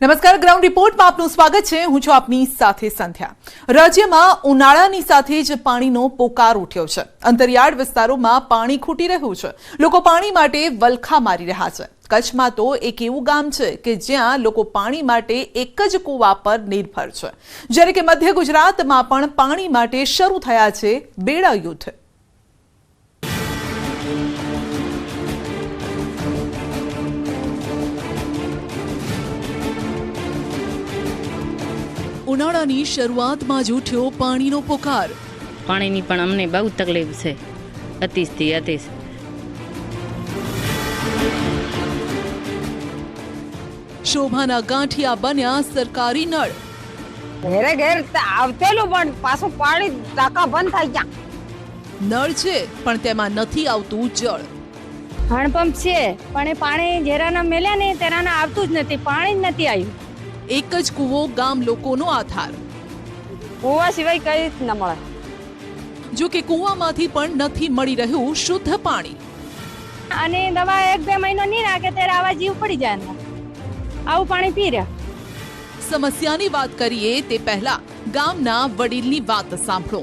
નમસ્કાર, ગ્રાઉન્ડ રિપોર્ટમાં આપનું સ્વાગત છે। હું છું આપની સાથે સંધ્યા। રાજ્યમાં ઉનાળાની સાથે જ પાણીનો પોકાર ઉઠ્યો છે। અંતરિયાળ વિસ્તારોમાં પાણી ખૂટી રહ્યું છે। લોકો પાણી માટે વલખા મારી રહ્યા છે। કચ્છમાં તો એક એવું ગામ છે કે જ્યાં લોકો પાણી માટે એક જ કૂવા પર નિર્ભર છે, જ્યારે કે મધ્ય ગુજરાતમાં પણ પાણી માટે શરૂ થયા છે બેડા યુદ્ધ। ઉનાળાની શરૂઆતમાં જ ઉઠ્યો પાણીનો પોકાર। પાણીની પણ અમને બહુ તકલીફ છે, અતિશથી અતિશ। શોભાના ગાંઠિયા બન્યા સરકારી નળ। ઘરે ઘેર આવતેલું પણ પાછું પાણી ટાંકા બંધ થઈ ગયા। નળ છે પણ તેમાં નથી આવતું જળ। હેન્ડપંપ છે પણ એ પાણી જેરાના મેલ્યા ને તેરાના આવતું જ નથી, પાણી જ નથી આવ્યું। એક જ કૂવો ગામ લોકોનો આધાર। કુવા સિવાય કઈ જ ન મળે। જો કે કૂવામાંથી પણ નથી મળી રહ્યું શુદ્ધ પાણી। અને દવા 1-2 મહિનો નહીં નાખે ત્યારે આવા જીવ પડી જાય અંદર, આવું પાણી પી રહ્યા। સમસ્યાની વાત કરીએ તે પહેલા ગામના વડીલની વાત સાંભળો।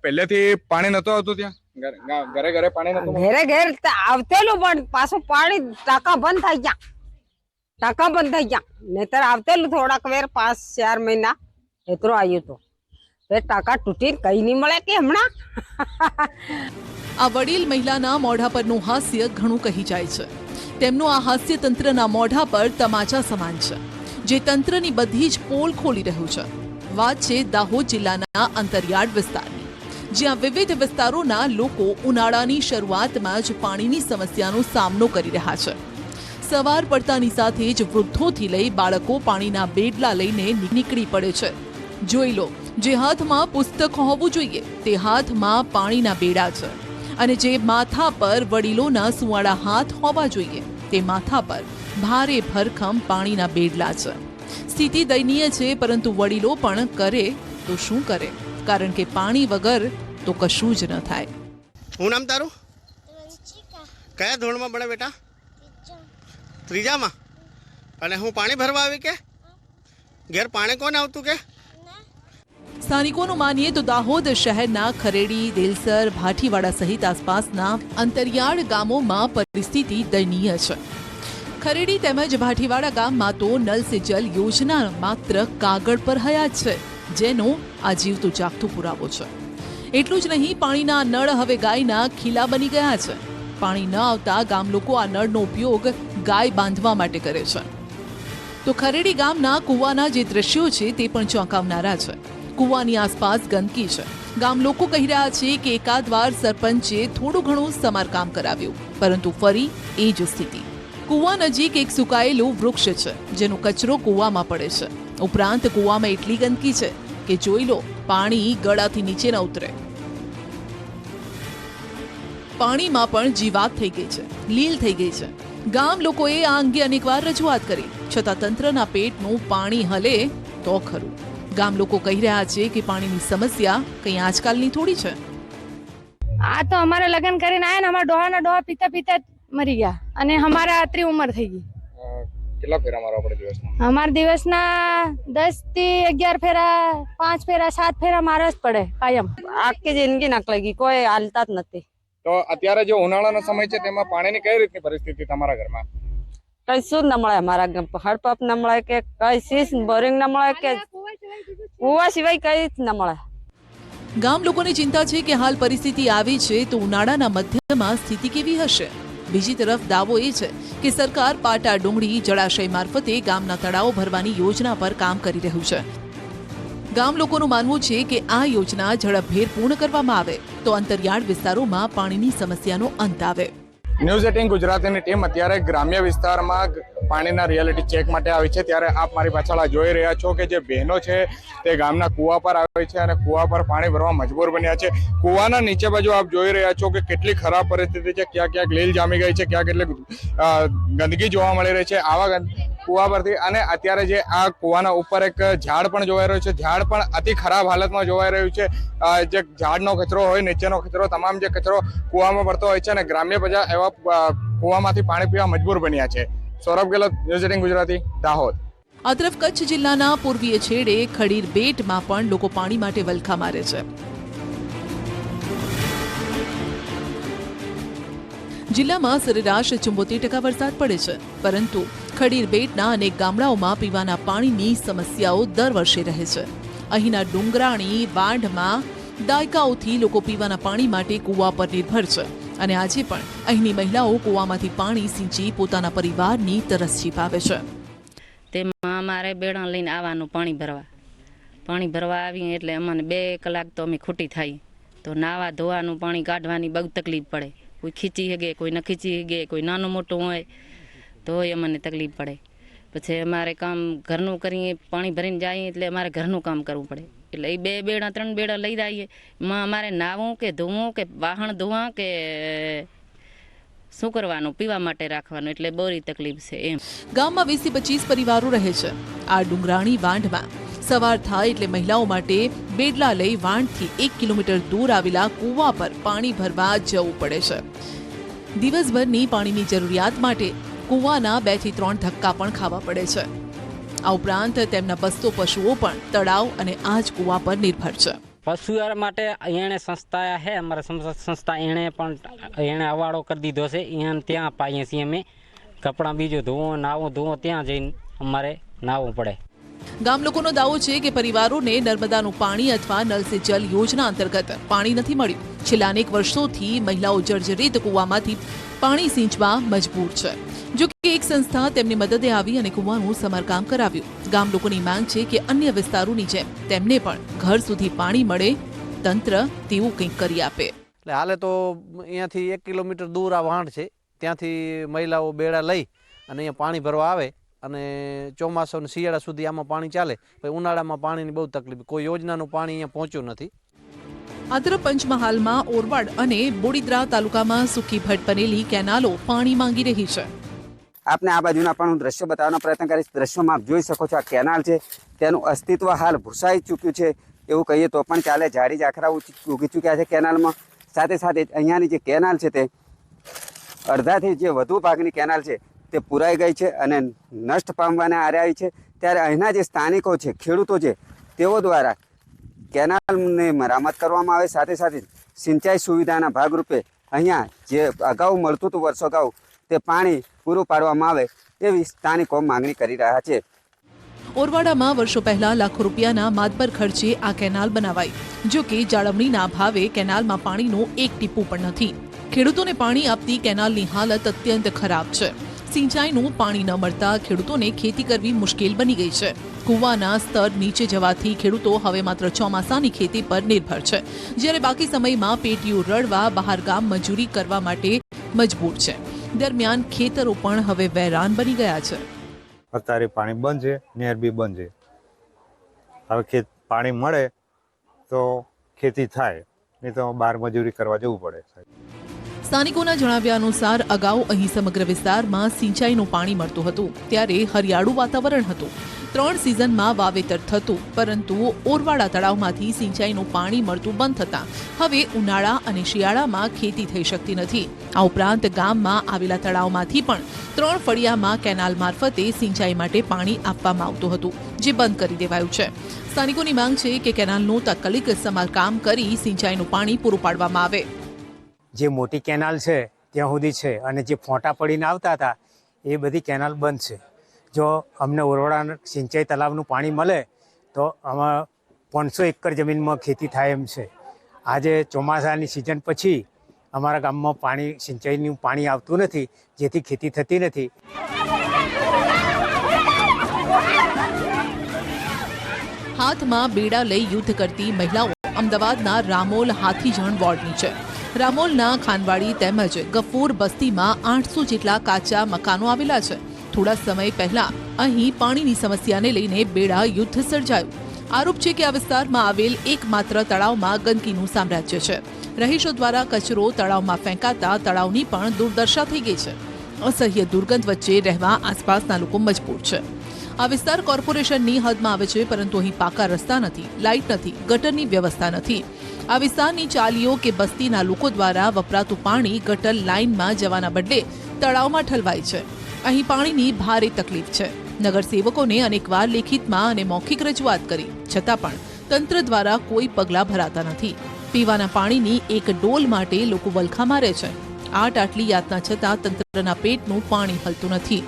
પહેલેથી પાણી નતો આવતું, ત્યાં ઘરે ઘરે પાણી નતું। ઘરે ઘેર આવતેલું પણ પાછું પાણી ટાંકા બંધ થઈ ગયા। ટાંકા બંધ થઈ ગયા, નહીતર આવતેલું થોડાક વેર 5-4 મહિના એટલું આવ્યું હતું। એ ટાંકા તૂટીને કઈ નહીં મળે કે હમણાં। આ વડીલ મહિલાના મોઢા પરનું હાસ્ય ઘણું કહી જાય છે। તેમનું આ હાસ્ય તંત્રના મોઢા પર તમાચા સમાન છે, જે તંત્રની બધી જ પોલ ખોલી રહ્યું છે। વાત છે દાહોદ જિલ્લાના અંતરિયાળ વિસ્તારની, જ્યાં વિવિધ વિસ્તારોના લોકો ઉનાળાની શરૂઆતમાં જ પાણીની સમસ્યાનો સામનો કરી રહ્યા છે। સવાર પડતાની સાથે જ વૃદ્ધોથી લઈ બાળકો પાણીના બેડલા લઈને નીકળી પડે છે। જોઈ લો, જે હાથમાં પુસ્તક હોવું જોઈએ તે હાથમાં પાણીના બેડા છે, અને જે માથા પર વડીલોના સુંવાળા હાથ હોવા જોઈએ તે માથા પર ભારે ભરખમ પાણીના બેડલા છે। સ્થિતિ દયનીય છે, પરંતુ વડીલો પણ કરે તો શું કરે, કારણ કે પાણી વગર તો કશું જ ન થાય। શું નામ તારું? કયા ધોરણમાં ભણે બેટા? ત્રીજામાં। અને હું પાણી ભરવા આવી કે ઘેર પાણી કોણ આવતું કે? સ્થાનિકોનું માનીએ તો દાહોદ શહેરના ખરેડી, દેલસર, ભાટીવાડા સહિત આસપાસના અંતરિયાળ ગામોમાં પરિસ્થિતિ દયનીય છે। ખરેડી તેમજ ભાટીવાડા ગામમાં તો નલ સે જલ યોજના માત્ર કાગળ પર હયાત છે, જેનો આ જીવતું જાગતું પુરાવો છે। એટલું જ નહીં, પાણીના નળ હવે ગાયના ખીલા બની ગયા છે। પાણી ન આવતા ગામ લોકો આ નળનો ઉપયોગ ગાય બાંધવા માટે કરે છે। તો ખરેડી ગામના કૂવાના જે દ્રશ્યો છે તે પણ ચોંકાવનારા છે। કૂવાની આસપાસ ગંદકી છે। ગામ લોકો કહી રહ્યા છે કે એકાદ વાર સરપંચે થોડું ઘણું સમારકામ કરાવ્યું, પરંતુ ફરી એ જ સ્થિતિ। કૂવા નજીક એક સુકાયેલું વૃક્ષ છે, જેનો કચરો કૂવામાં પડે છે। ઉપરાંત કૂવામાં એટલી ગંદકી છે કે જોઈ લો, પાણી ગળાથી નીચે ન ઉતરે। પાણીમાં પણ જીવાત થઈ ગઈ છે, લીલ થઈ ગઈ છે। ગામ લોકોએ આ અંગે અનેકવાર રજૂઆત કરી, છતાં તંત્રના પેટનું પાણી હલે તો ખરું। ગામ લોકો કહી રહ્યા છે કે પાણીની સમસ્યા કંઈ આજકાલની થોડી છે। આ તો અમારે લગ્ન કરીને આયા ને અમારા ડોહાના ડોહા પીતા પીતા મરી ગયા, અને અમારા આટલી ઉંમર થઈ ગઈ। કેટલા ફેરા મારવા પડે દિવસના? અમારા દિવસના 10 થી 11 ફેરા, 5 ફેરા, 7 ફેરા મારવા જ પડે કાયમ। આખી જિંદગી નકળી ગઈ, કોઈ હાલતા જ નથી। તો અત્યારે જે ઉનાળાનો સમય છે તેમાં પાણીની કઈ રીતની પરિસ્થિતિ તમારા ઘરમાં? કશું જ ન મળે અમારા હેન્ડપંપ ન મળે કે કઈ ચીજ, બોરિંગ ન મળે કે કુવા સિવાય કઈ જ ન મળે। ગામ લોકોની ચિંતા છે કે હાલ પરિસ્થિતિ આવી છે તો ઉનાળાના મધ્યમાં સ્થિતિ કેવી હશે। બીજી તરફ દાવો એ છે કે સરકાર પાટા ડુંગળી જળાશય મારફતે ગામના તળાવો ભરવાની યોજના પર કામ કરી રહ્યું છે। ગામ લોકોનું માનવું છે કે આ યોજના ઝડપભેર પૂર્ણ કરવામાં આવે તો અંતરિયાળ વિસ્તારોમાં પાણીની સમસ્યાનો અંત આવે। ન્યૂઝ 18 ગુજરાતીની ટીમ અત્યારે ગ્રામ્ય વિસ્તારમાં પાણીના રિયાલિટી ચેક માટે આવી છે। ત્યારે આપ મારી પાછળ જોઈ રહ્યા છો કે જે બહેનો છે તે ગામના કૂવા પર આવી છે અને કૂવા પર પાણી ભરવા મજબૂર બન્યા છે। કૂવાના નીચે બાજુ આપ જોઈ રહ્યા છો કે કેટલી ખરાબ પરિસ્થિતિ છે। ક્યાંક ક્યાંક લીલ જામી ગઈ છે, ક્યાંક કેટલીક ગંદકી જોવા મળી રહી છે આવા કૂવા પરથી। અને અત્યારે જે આ કૂવાના ઉપર એક ઝાડ પણ જોવાઈ રહ્યું છે, ઝાડ પણ અતિ ખરાબ હાલતમાં જોવાઈ રહ્યું છે। જે ઝાડનો કચરો હોય, નીચેનો કચરો, તમામ જે કચરો કૂવામાં પડતો હોય છે, અને ગ્રામ્ય પ્રજા એવા કૂવામાંથી પાણી પીવા મજબૂર બન્યા છે। સૌરભ ગેહલોત, ન્યૂઝ 18 ગુજરાતી, દાહોદ. આ તરફ કચ્છ જિલ્લાના પૂર્વીય છેડે ખડીર બેટમાં પણ લોકો પાણી માટે વલખા મારે છે. જિલ્લામાં સરેરાશ 74% વરસાદ પડે છે, પરંતુ ખડીર બેટના અનેક ગામડાઓમાં પીવાના પાણીની સમસ્યાઓ દર વર્ષે રહે છે. અહીંના ડુંગરાણી વાંઢમાં દાયકાઓથી લોકો પીવાના પાણી માટે કૂવા પર નિર્ભર છે અને આજે પણ અહીંની મહિલાઓ કૂવામાંથી પાણી સિંચી પોતાના પરિવારની તરસ છીપાવે છે. તેમાં અમારે બેડા લઈને આવવાનું પાણી ભરવા આવીએ એટલે અમને 2 કલાક તો અમે ખૂટી થાય. તો નાવા ધોવાનું પાણી કાઢવાની બહુ તકલીફ પડે. કોઈ ખીચી હગે, કોઈ ન ખીચી હગે, કોઈ નાનું મોટું હોય તો અમને તકલીફ પડે. પછી અમારે કામ ઘરનું કરીએ, પાણી ભરીને જઈએ એટલે અમારે ઘરનું કામ કરવું પડે. એટલે એ 2 બેડા 3 બેડા લઈ જઈએ. એમાં અમારે નાવું કે ધોવું કે વાહણ ધોવા કે શું કરવાનું, પીવા માટે રાખવાનું, એટલે બહુ તકલીફ છે એમ. ગામમાં 20 થી 25 પરિવારો રહે છે. આ ડુંગરાણી વાંઢમાં સવાર થાય એટલે મહિલાઓ માટે બેડલા લઈ વાંઢથી 1 કિલોમીટર દૂર આવેલા કૂવા પર પાણી ભરવા જવું પડે છે. દિવસભરની પાણીની જરૂરિયાત માટે કૂવાના 2 થી 3 ધક્કા પણ ખાવા પડે છે. આ ઉપરાંત તેમના 200 પશુઓ પણ તળાવ અને આ જ કૂવા પર નિર્ભર છે. પશુઓ માટે એને સંસ્થા છે, અમારા સંસ્થા એને અવાડો કરી દીધો છે. એને ત્યાં પાઈએ છીએ અમે. કપડાં બીજું ધોવું, નાવું ધોવું ત્યાં જઈને અમારે નાવું પડે. ગામ લોકોનો દાવો છે કે પરિવારોને નર્મદાનું પાણી અથવા નલ સે જલ યોજના અંતર્ગત પાણી નથી મળ્યું. છેલ્લા અનેક વર્ષોથી મહિલાઓ જર્જરિત કૂવામાંથી પાણી સિંચવા મજબૂર છે. જો કે એક સંસ્થા તેમની મદદે આવી અને કૂવાનું સમારકામ કરાવ્યું. ગામ લોકોની માંગ છે કે અન્ય વિસ્તારોની જેમ તેમને પણ ઘર સુધી પાણી મળે, તંત્ર તેવું કંઈક કરી આપે. એટલે હાલે તો અહીંયાથી 1 કિલોમીટર દૂર આ વાંઢ છે, ત્યાંથી મહિલાઓ બેડા લઈ અને અહીંયા પાણી ભરવા આવે અને ચોમાસા અને શિયાળા સુધી આમાં પાણી ચાલે. પછી ઉનાળામાં પાણીની બહુ તકલીફ, કોઈ યોજનાનું પાણી અહીંયા પહોંચ્યું નથી. આ તરફ પંચમહાલમાં ઓરવાડ અને બોડીદ્રા તાલુકામાં સૂકી ભટ બનેલી કેનાલો પાણી માંગી રહી છે. આપને આ બાજુના પણ હું દ્રશ્ય બતાવવાનો પ્રયત્ન કરીશ. દ્રશ્યોમાં આપ જોઈ શકો છો આ કેનાલ છે, તેનું અસ્તિત્વ હાલ ભૂસાઈ ચૂક્યું છે એવું કહીએ તો પણ ચાલે. ઝાડી ઝાખરા ઉગી ચૂક્યા છે કેનાલમાં. સાથે સાથે અહીંયાની જે કેનાલ છે તે અડધાથી જે વધુ ભાગની કેનાલ છે તે પુરાઈ ગઈ છે અને નષ્ટ પામવાના આરે આવી છે. ત્યારે અહીંના જે સ્થાનિકો છે, ખેડૂતો છે, તેઓ દ્વારા કેનાલને મરામત કરવામાં આવે, સાથે સાથે સિંચાઈ સુવિધાના ભાગરૂપે અહીંયા જે અગાઉ મળતું હતું વર્ષો અગાઉ તે પાણી પૂરું પાડવામાં આવે એવી સ્થાનિકો માંગણી કરી રહ્યા છે. ઓરવાડામાં વર્ષો પહેલા લાખો રૂપિયાના માતબર ખર્ચે આ કેનાલ બનાવાઈ. જો કે જાળવણીના ભાવે કેનાલમાં પાણીનું એક ટીપું પણ નથી. ખેડૂતોને પાણી આપતી કેનાલની હાલત અત્યંત ખરાબ છે. સિંચાઈનું પાણી ન મળતા ખેડૂતોને ખેતી કરવી મુશ્કેલ બની ગઈ છે. કૂવાના સ્તર નીચે જવાથી ખેડૂતો હવે માત્ર ચોમાસાની ખેતી પર નિર્ભર છે, જ્યારે બાકી સમયમાં પેટીયું રળવા બહાર ગામ મજૂરી કરવા માટે મજબૂર છે. દરમિયાન ખેતરો પણ હવે વેરાન બની ગયા છે. અત્યારે પાણી બંધ છે, નહેર બી બંધ છે. હવે પાણી મળે તો ખેતી થાય, નહીં તો બહાર મજૂરી કરવા જવું પડે. સ્થાનિકોના જણાવ્યા અનુસાર અગાઉ અહીં સમગ્ર વિસ્તારમાં સિંચાઈનું પાણી મળતું હતું, ત્યારે હરિયાળું વાતાવરણ હતું. 3 સિઝનમાં વાવેતર થતું, પરંતુ ઓરવાડા તળાવમાંથી સિંચાઈનું પાણી મળતું બંધ થતાં હવે ઉનાળા અને શિયાળામાં ખેતી થઈ શકતી નથી. આ ઉપરાંત ગામમાં આવેલા તળાવમાંથી પણ 3 ફળિયામાં કેનાલ મારફતે સિંચાઈ માટે પાણી આપવામાં આવતું હતું, જે બંધ કરી દેવાયું છે. સ્થાનિકોની માંગ છે કે કેનાલનું તાત્કાલિક સમારકામ કરી સિંચાઈનું પાણી પૂરું પાડવામાં આવે. જે મોટી કેનાલ છે ત્યાં સુધી છે અને જે ફોંટા પડીને આવતા હતા એ બધી કેનાલ બંધ છે. જો અમને ઓરવાડા સિંચાઈ તલાવનું પાણી મળે તો આમાં 500 એકર જમીનમાં ખેતી થાય એમ છે. આજે ચોમાસાની સિઝન પછી અમારા ગામમાં પાણી સિંચાઈનું પાણી આવતું નથી, જેથી ખેતી થતી નથી. હાથમાં બેડા લઈ યુદ્ધ કરતી મહિલાઓ અમદાવાદના રામોલ હાથીજણ વોર્ડની છે. રામોલના ખાનવાડી તેમજ ગફૂર બસ્તીમાં 800 જેટલા કાચા મકાનો આવેલા છે. થોડા સમય પહેલા અહીં પાણીની સમસ્યાને લઈને બેડા યુદ્ધ સર્જાયું. આરોપ છે કે આ વિસ્તારમાં આવેલ એકમાત્ર તળાવમાં ગંદકીનું સામ્રાજ્ય છે. રહીશો દ્વારા કચરો તળાવમાં ફેંકાતા તળાવની પણ દુર્દશા થઈ ગઈ છે. અસહ્ય દુર્ગંધ વચ્ચે રહેવા આસપાસના લોકો મજબૂર છે. આ વિસ્તાર કોર્પોરેશનની હદમાં આવે છે, પરંતુ અહીં પાકા રસ્તા નથી, લાઇટ નથી, ગટરની વ્યવસ્થા નથી. આ વિસ્તારની ચાલીઓ કે બસ્તીના લોકો દ્વારા વપરાતું પાણી ગટર લાઇનમાં જવાના બદલે તળાવમાં ઠલવાય છે. અહીં પાણીની ભારે તકલીફ છે. નગરસેવકોને અનેકવાર લેખિતમાં અને મૌખિક રજૂઆત કરી છતાં પણ તંત્ર દ્વારા કોઈ પગલાં ભરાતા નથી. પીવાના પાણીની એક ડોલ માટે લોકો વલખા મારે છે. આટલી યાતના છતાં તંત્રના પેટનું પાણી હલતું નથી.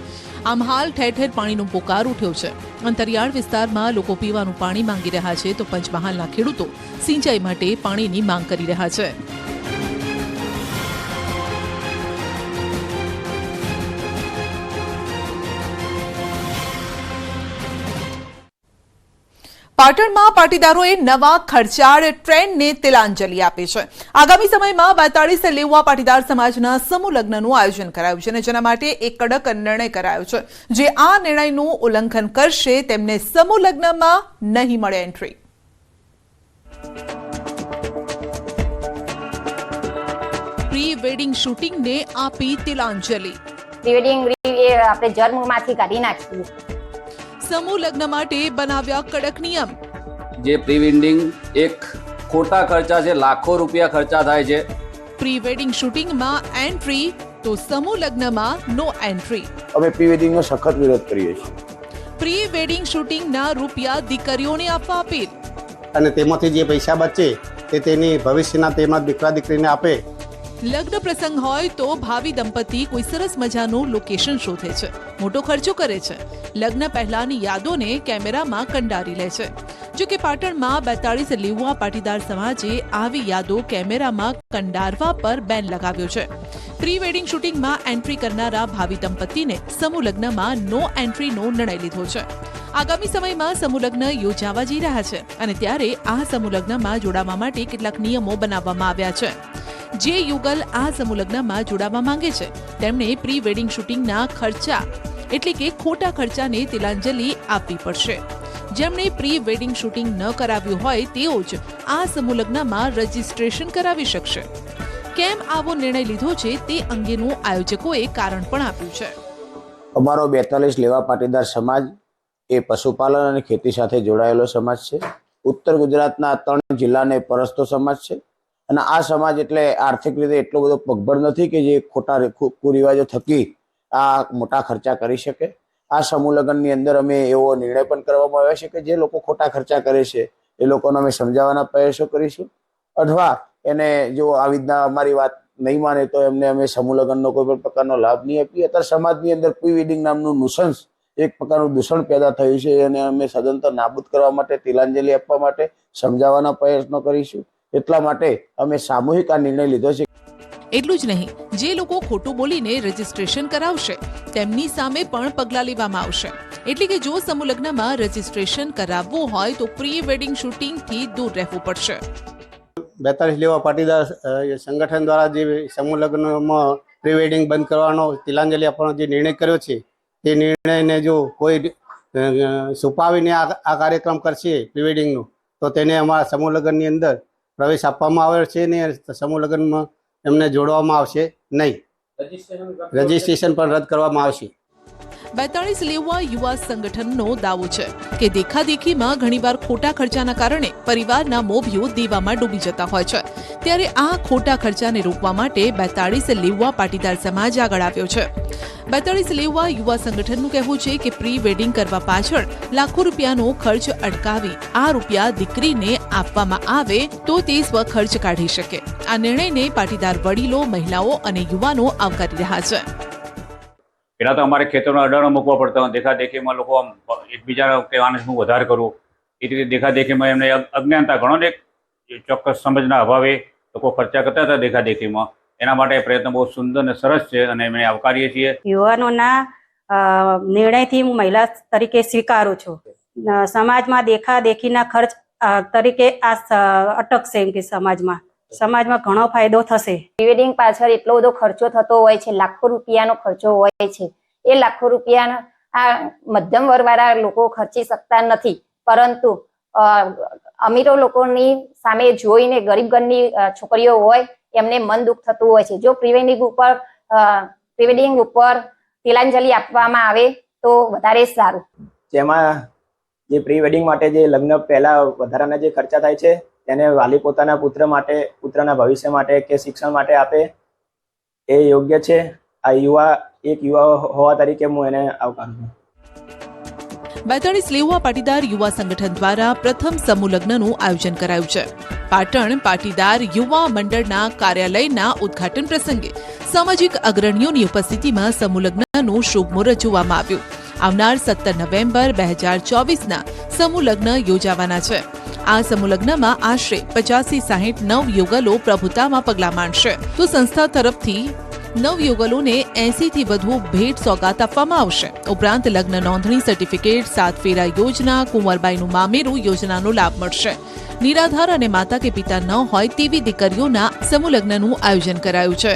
આમ હાલ ઠેર ઠેર પાણીનો પોકાર ઉઠ્યો છે. અંતરિયાળ વિસ્તારમાં લોકો પીવાનું પાણી માંગી રહ્યા છે તો પંચમહાલના ખેડૂતો સિંચાઈ માટે પાણીની માંગ કરી રહ્યા છે. પાટણમાં પાટીદારોએ નવા ખર્ચાળ ટ્રેન્ડને તિલાંજલિ આપી છે. આગામી સમયમાં 42 લેઉવા પાટીદાર સમાજના સમૂહ લગ્નનું આયોજન કરાયું છે અને જેના માટે એક કડક નિર્ણય કરાયો છે. જે આ નિર્ણયનું ઉલ્લંઘન કરશે તેમને સમૂહ લગ્નમાં નહીં મળે એન્ટ્રી. પ્રી વેડિંગ શૂટિંગને આપી તિલાંજલિ. પ્રી વેડિંગ આપણે જન્મમાંથી કાઢી નાખીએ. સમૂહ લગ્ન માટે બનાવ્યા કડક નિયમ. જે પ્રી વેડિંગ એક ખોટા ખર્ચા છે, લાખો રૂપિયા ખર્ચા થાય છે. પ્રી વેડિંગ શૂટિંગમાં એન્ટ્રી તો સમૂહ લગ્નમાં નો એન્ટ્રી. અમે પ્રી વેડિંગનો સખત વિરોધ કરીએ છીએ. પ્રી વેડિંગ શૂટિંગના રૂપિયા દીકરીઓને આપવા અપીલ. અને તેમાંથી જે પૈસા બચે તે તેની ભવિષ્યના તેમાં દીકરા દીકરીને આપે. લગ્ન પ્રસંગ હોય તો ભાવિ દંપતી કોઈ સરસ મજાનું લોકેશન શોધે છે, મોટો ખર્ચો કરે છે. લગ્ન પહેલાની યાદોને કેમેરામાં કંડારી લે છે. જો કે પાટણમાં 42 લેઉવા પાટીદાર સમાજે આવી યાદો કેમેરામાં કંડારવા પર બેન લગાવ્યો છે. પ્રી વેડિંગ શૂટિંગમાં એન્ટ્રી કરનારા ભાવિ દંપતીને સમૂહ લગ્નમાં નો એન્ટ્રીનો નિર્ણય લીધો છે. આગામી સમયમાં સમૂહ લગ્ન યોજાવા જઈ રહ્યા છે અને ત્યારે આ સમૂહ લગ્નમાં જોડાવા માટે કેટલાક નિયમો બનાવવામાં આવ્યા છે. જે યુગલ આ સમૂહ લગ્નમાં જોડાવા માંગે છે તેમણે પ્રી વેડિંગ શૂટિંગના ખર્ચા એટલે કે ખોટા ખર્ચાને તિલાંજલિ આપવી પડશે. જેમણે પ્રી વેડિંગ શૂટિંગ ન કરાવ્યું હોય તેઓ જ આ સમૂહ લગ્નમાં રજીસ્ટ્રેશન કરાવી શકશે. કેમ આવો નિર્ણય લીધો છે તે અંગેનું આયોજકોએ કારણ પણ આપ્યું છે. અમારો 42 લેવા પાટીદાર સમાજ એ પશુપાલન અને ખેતી સાથે જોડાયેલો સમાજ છે. ઉત્તર ગુજરાતના 3 જિલ્લાને પરસતો સમાજ છે અને આ સમાજ એટલે આર્થિક રીતે એટલો બધો પગભર નથી કે જે ખોટા કુરિવાજો થકી આ મોટા ખર્ચા કરી શકે. આ સમૂહ લગ્નની અંદર અમે એવો નિર્ણય પણ કરવામાં આવ્યો છે કે જે લોકો ખોટા ખર્ચા કરે છે એ લોકોને અમે સમજાવવાના પ્રયાસો કરીશું, અથવા એને જો આવી રીતના અમારી વાત નહીં માને તો એમને અમે સમૂહ લગ્નનો કોઈ પણ પ્રકારનો લાભ નહીં આપીએ. અત્યારે સમાજની અંદર પ્રી વેડિંગ નામનું નુસન્સ, એક પ્રકારનું દૂષણ પેદા થયું છે અને અમે સદંતર નાબૂદ કરવા માટે, તિલાંજલિ આપવા માટે સમજાવવાના પ્રયત્નો કરીશું. એટલા માટે અમે સામૂહિક આ નિર્ણય લીધો છે. એટલું જ નહીં, જે લોકો ખોટું બોલીને રજીસ્ટ્રેશન કરાવશે તેમની સામે પણ પગલાં લેવામાં આવશે. એટલે કે જો સમૂહ લગ્નમાં રજીસ્ટ્રેશન કરાવવું હોય તો પ્રી વેડિંગ શૂટિંગથી દૂર રહેવું પડશે. 42 લેવા પાટીદાર સંગઠન દ્વારા જે સમૂહ લગ્નમાં પ્રી વેડિંગ બંધ કરવાનો, તિલાંજલિ આપવાનો જે નિર્ણય કર્યો છે તે નિર્ણયને જો કોઈ છુપાવીને આ કાર્યક્રમ કરશે પ્રી વેડિંગનો તો તેને અમારા સમૂહ લગ્નની અંદર પ્રવેશ આપવામાં આવે છે ને સમૂહ લગ્નમાં એમને જોડવામાં આવશે નહીં. રજીસ્ટ્રેશન પણ રદ કરવામાં આવશે. 42 લેઉવા યુવા સંગઠનનો દાવો છે કે દેખાદેખીમાં ઘણીવાર ખોટા ખર્ચાના કારણે પરિવારના મોભીઓ દેવામાં ડૂબી જતા હોય છે. ત્યારે આ ખોટા ખર્ચાને રોકવા માટે 42 લેઉવા પાટીદાર સમાજ આગળ આવ્યો છે. 42 લેઉવા યુવા સંગઠનનું કહેવું છે કે પ્રી વેડિંગ કરવા પાછળ લાખો રૂપિયાનો ખર્ચ અટકાવી આ રૂપિયા દીકરીને આપવામાં આવે તો તે સ્વખર્ચ કાઢી શકે. આ નિર્ણયને પાટીદાર વડીલો, મહિલાઓ અને યુવાનો આવકારી રહ્યા છે. પહેલાં તો અમારે ખેતરોના અડાણો મૂકવા પડતા, દેખાદેખીમાં લોકો આમ એકબીજાને કહેવાને હું વધારે કરું એ રીતે દેખાદેખીમાં એમને અજ્ઞાનતા ઘણો ને ચોક્કસ સમજના અભાવે લોકો ખર્ચા કરતા હતા દેખાદેખીમાં. એના માટે પ્રયત્ન બહુ સુંદર અને સરસ છે અને અમે આવકારીએ છીએ. યુવાનોના નિર્ણયથી હું મહિલા તરીકે સ્વીકારું છું. સમાજમાં દેખાદેખીના ખર્ચ તરીકે આ અટકશે એમ કે સમાજમાં ઘણો ફાયદો થશે. પ્રી વેડિંગ પાછળ એટલો બધો ખર્ચો થતો હોય છે, લાખો રૂપિયાનો ખર્ચો હોય છે. એ લાખો રૂપિયા આ મધ્યમ વર્ગવાળા લોકો ખર્ચી શકતા નથી, પરંતુ અમીરો લોકોની સામે જોઈને ગરીબ ઘરની છોકરીઓ હોય એમને મન દુઃખ થતું હોય છે. જો પ્રી વેડિંગ ઉપર તિલાંજલિ આપવામાં આવે તો વધારે સારું. જેમાં જે પ્રી વેડિંગ માટે જે લગ્ન પહેલા વધારાના જે ખર્ચા થાય છે તેને વાલી પોતાના પુત્ર માટે, પુત્રના ભવિષ્ય માટે કે શિક્ષણ માટે આપે એ યોગ્ય છે. આ યુવા એક યુવા હોવા તરીકે હું એને આવકારું છું. 42 લેઉવા પાટીદાર યુવા સંગઠન દ્વારા પ્રથમ સમૂહ લગ્નનું આયોજન કરાયું છે. પાટણ પાટીદાર યુવા મંડળના કાર્યાલયના ઉદ્ઘાટન પ્રસંગે સામાજિક અગ્રણીઓની ઉપસ્થિતિમાં સમૂહ લગ્નનું શુભ મુહૂર્ત જોવામાં આવ્યું. આવનાર 17 નવેમ્બર 2024ના સમૂહ લગ્ન યોજાવાના છે. આ સમૂહ લગ્નમાં આશરે 50-60 નવયુગલો પ્રભુતામાં પગલાં માંડશે. તો સંસ્થા તરફથી નવયુગલોને 80 થી વધુ ભેટ સોગાત આપવામાં આવશે. ઉપરાંત લગ્ન નોંધણી સર્ટિફિકેટ, 7 ફેરા યોજના, કુંવરબાઈનું મામેરું યોજનાનો લાભ મળશે. નિરાધાર અને માતા કે પિતા ન હોય તેવી દીકરીઓના સમૂહ લગ્નનું આયોજન કરાયું છે.